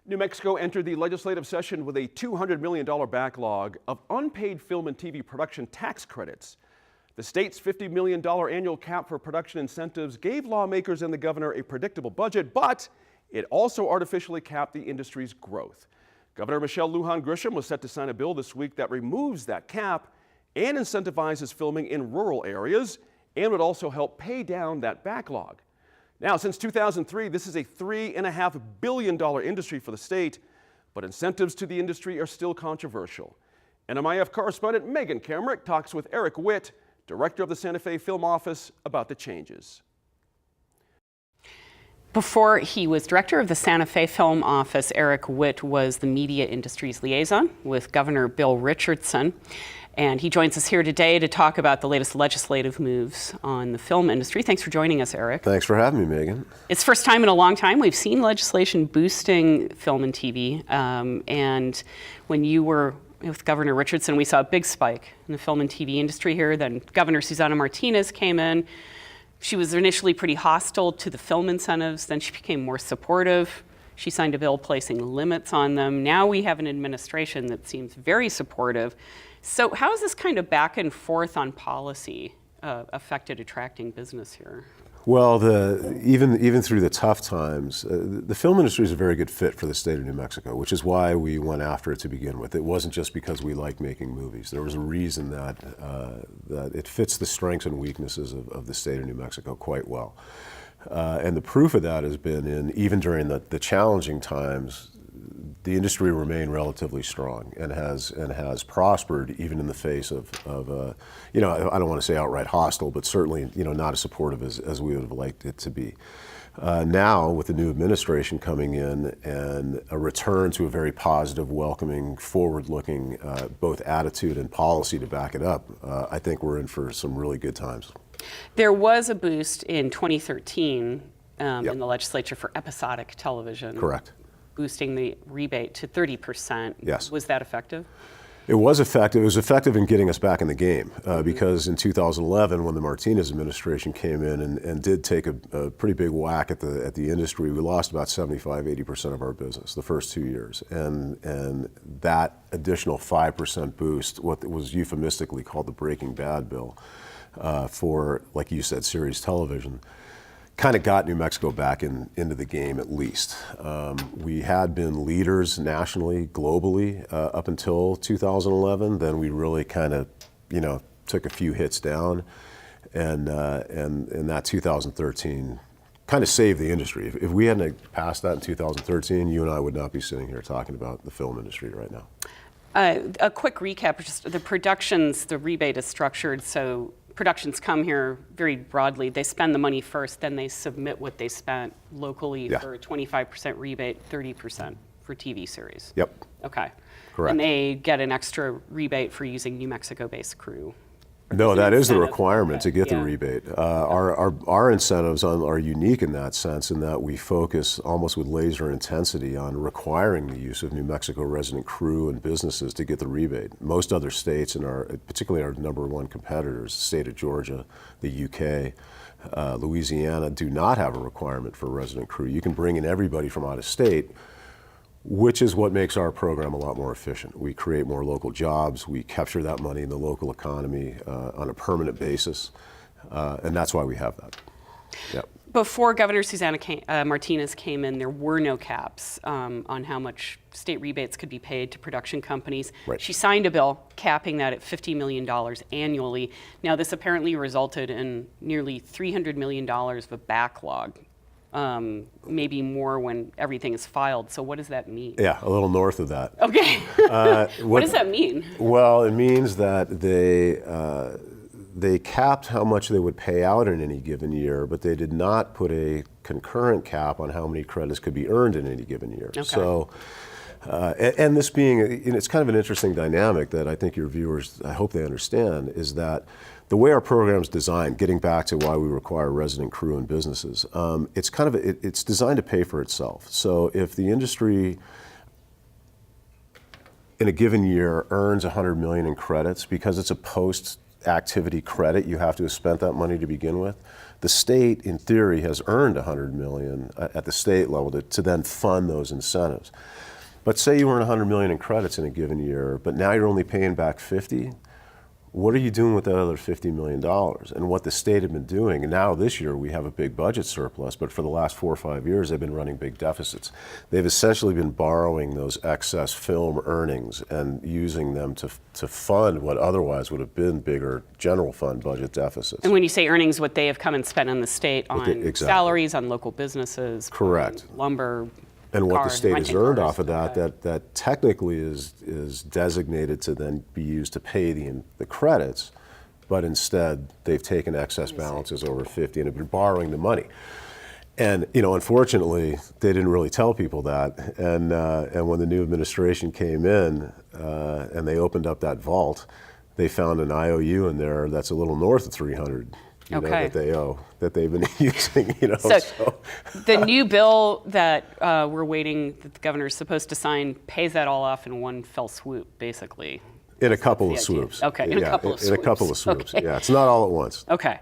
New Mexico entered the legislative session with a $200 million backlog of unpaid film and TV production tax credits. The state's $50 million annual cap for production incentives gave lawmakers and the governor a predictable budget, but it also artificially capped the industry's growth. Governor Michelle Lujan Grisham was set to sign a bill this week that removes that cap and incentivizes filming in rural areas, and would also help pay down that backlog. Now, since 2003, this is a $3.5 billion industry for the state, but incentives to the industry are still controversial. NMIF correspondent Megan Kamerick talks with Eric Witt, director of the Santa Fe Film Office, about the changes. Before he was director of the Santa Fe Film Office, Eric Witt was the media industry's liaison with Governor Bill Richardson. And he joins us here today to talk about the latest legislative moves on the film industry. Thanks for joining us, Eric. Thanks for having me, Megan. It's the first time in a long time we've seen legislation boosting film and TV. And when you were with Governor Richardson, we saw a big spike in the film and TV industry here. Then Governor Susana Martinez came in. She was initially pretty hostile to the film incentives. Then she became more supportive. She signed a bill placing limits on them. Now we have an administration that seems very supportive. So how has this kind of back and forth on policy affected attracting business here? Well, even through the tough times, the film industry is a very good fit for the state of New Mexico, which is why we went after it to begin with. It wasn't just because we like making movies. There was a reason that it fits the strengths and weaknesses of the state of New Mexico quite well. And the proof of that has been in, even during the challenging times, the industry remained relatively strong and has prospered even in the face of I don't want to say outright hostile, but certainly not as supportive as we would have liked it to be. Now, with the new administration coming in and a return to a very positive, welcoming, forward-looking both attitude and policy to back it up, I think we're in for some really good times. There was a boost in 2013 Yep. in the legislature for episodic television. Correct. Boosting the rebate to 30%. Yes. Was that effective? It was effective. It was effective in getting us back in the game because in 2011, when the Martinez administration came in and did take a pretty big whack at the industry, we lost about 75–80% of our business the first 2 years, and that additional 5% boost, what was euphemistically called the Breaking Bad bill, for, like you said, series television, kind of got New Mexico back into the game at least. We had been leaders nationally, globally, up until 2011. Then we really kind of, took a few hits down, and that 2013 kind of saved the industry. If we hadn't passed that in 2013, you and I would not be sitting here talking about the film industry right now. A quick recap, just the productions, the rebate is structured so productions come here very broadly. They spend the money first, then they submit what they spent locally for a 25% rebate, 30% for TV series. Yep. Okay. Correct. And they get an extra rebate for using New Mexico-based crew. No, that is the requirement to get Yeah. the rebate. Our incentives are unique in that sense, in that we focus almost with laser intensity on requiring the use of New Mexico resident crew and businesses to get the rebate. Most other states, particularly our number one competitors, the state of Georgia, the UK, Louisiana, do not have a requirement for resident crew. You can bring in everybody from out of state, which is what makes our program a lot more efficient. We create more local jobs, we capture that money in the local economy on a permanent basis, and that's why we have that. Yep. Before Governor Susana Martinez came in, there were no caps on how much state rebates could be paid to production companies. Right. She signed a bill capping that at $50 million annually. Now, this apparently resulted in nearly $300 million of a backlog. Maybe more when everything is filed. So what does that mean? Yeah, a little north of that. Okay. What does that mean? Well, it means that they capped how much they would pay out in any given year, but they did not put a concurrent cap on how many credits could be earned in any given year. Okay. So, and this being, it's kind of an interesting dynamic that I think your viewers, I hope they understand, is that the way our program is designed, getting back to why we require resident crew and businesses, it's designed to pay for itself. So if the industry in a given year earns $100 million in credits, because it's a post-activity credit, you have to have spent that money to begin with, The state, in theory, has earned $100 million at the state level to then fund those incentives. But say you earn $100 million in credits in a given year, but now you're only paying back 50. What are you doing with that other $50 million? And what the state had been doing, and now this year we have a big budget surplus, but for the last 4 or 5 years they've been running big deficits. They've essentially been borrowing those excess film earnings and using them to fund what otherwise would have been bigger general fund budget deficits. And when you say earnings, what they have come and spent on the state on Exactly. salaries, on local businesses, Correct. on lumber, And what the cars, state has renting earned cars. off of that technically is designated to then be used to pay the credits, but instead they've taken excess balances over 50 and have been borrowing the money. And unfortunately, they didn't really tell people that. And when the new administration came in and they opened up that vault, they found an IOU in there that's a little north of 300. Okay. That they owe, that they've been using, So the new bill that we're waiting, that the governor's supposed to sign, pays that all off in one fell swoop, basically. In a couple of That's the idea. swoops. Okay, in a couple of In a couple of swoops. swoops, Okay. yeah. It's not all at once. Okay.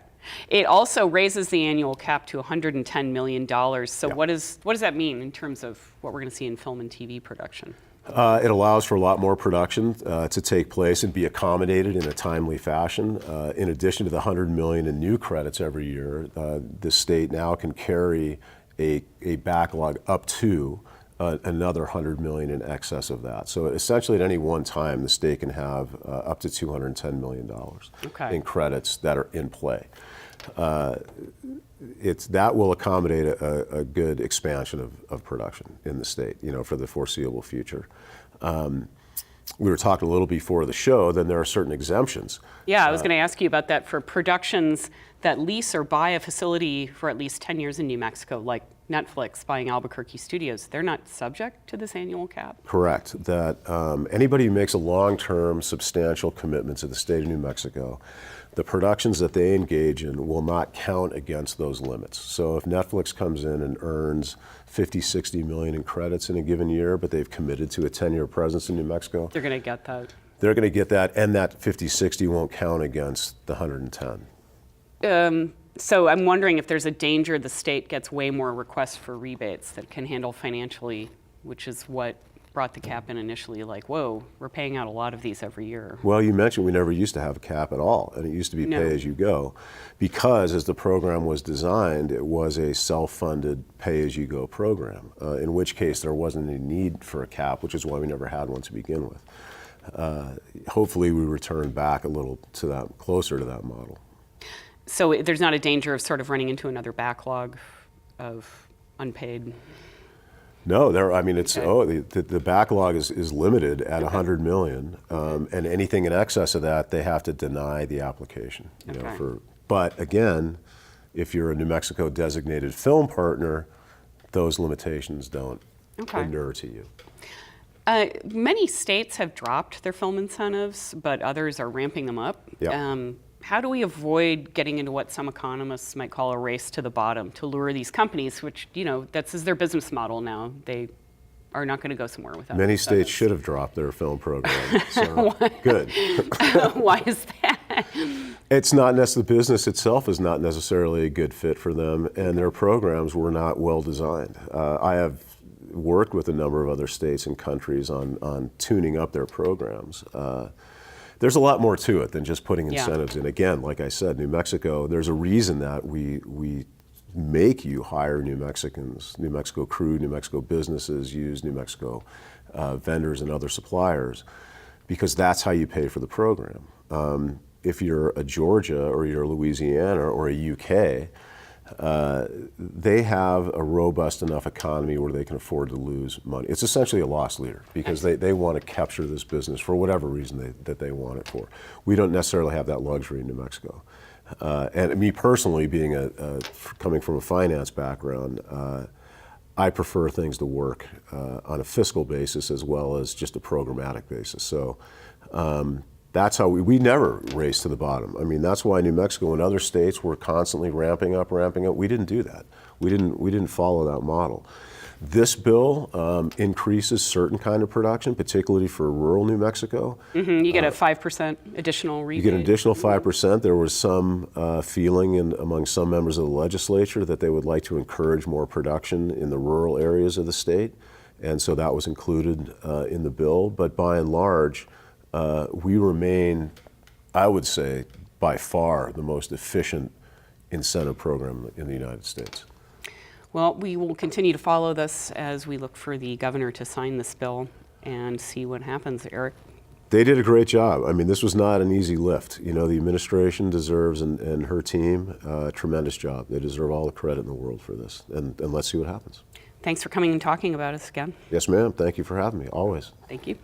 It also raises the annual cap to $110 million. So Yeah. what does that mean in terms of what we're going to see in film and TV production? It allows for a lot more production to take place and be accommodated in a timely fashion. In addition to the $100 million in new credits every year, the state now can carry a backlog up to another $100 million in excess of that. So essentially, at any one time, the state can have up to $210 million Okay. in credits that are in play. That will accommodate a good expansion of production in the state, for the foreseeable future. We were talking a little before the show, then there are certain exemptions. Yeah, I was going to ask you about that for productions that lease or buy a facility for at least 10 years in New Mexico, like Netflix buying Albuquerque Studios. They're not subject to this annual cap? Correct. That anybody who makes a long-term, substantial commitment to the state of New Mexico, the productions that they engage in will not count against those limits. So if Netflix comes in and earns 50, 60 million in credits in a given year, but they've committed to a 10-year presence in New Mexico, They're going to get that. they're going to get that, and that 50, 60 won't count against the 110. So I'm wondering if there's a danger the state gets way more requests for rebates that can handle financially, which is what brought the cap in initially, like, whoa, we're paying out a lot of these every year. Well, you mentioned we never used to have a cap at all, and it used to be No. pay as you go, because as the program was designed, it was a self-funded pay as you go program, in which case there wasn't any need for a cap, which is why we never had one to begin with. Hopefully we return back a little to that, closer to that model. So there's not a danger of sort of running into another backlog of unpaid? No, it's Okay. the backlog is limited at 100 million, and anything in excess of that, they have to deny the application. Okay. But again, if you're a New Mexico designated film partner, those limitations don't Okay. inure to you. Many states have dropped their film incentives, but others are ramping them up. Yeah. How do we avoid getting into what some economists might call a race to the bottom to lure these companies, which, that's their business model now. They are not going to go somewhere without Many incentives. states should have dropped their film program. So good. Why is that? It's not the business itself is not necessarily a good fit for them, and their programs were not well designed. I have worked with a number of other states and countries on tuning up their programs. There's a lot more to it than just putting Yeah. incentives in. Again, like I said, New Mexico, there's a reason that we make you hire New Mexicans, New Mexico crew, New Mexico businesses, use New Mexico vendors and other suppliers, because that's how you pay for the program. If you're a Georgia or you're a Louisiana or a UK, they have a robust enough economy where they can afford to lose money. It's essentially a loss leader because they want to capture this business for whatever reason that they want it for. We don't necessarily have that luxury in New Mexico. And me personally, being coming from a finance background, I prefer things to work on a fiscal basis as well as just a programmatic basis. So that's how we never race to the bottom. I mean, that's why New Mexico and other states were constantly ramping up. We didn't do that. We didn't follow that model. This bill increases certain kind of production, particularly for rural New Mexico. You get a 5% additional rebate. You get an additional 5%. There was some feeling among some members of the legislature that they would like to encourage more production in the rural areas of the state, and so that was included in the bill. But by and large, we remain, I would say, by far the most efficient incentive program in the United States. Well, we will continue to follow this as we look for the governor to sign this bill and see what happens. Eric? They did a great job. I mean, this was not an easy lift. You know, the administration deserves, and her team, a tremendous job. They deserve all the credit in the world for this. And let's see what happens. Thanks for coming and talking about us again. Yes, ma'am. Thank you for having me, always. Thank you.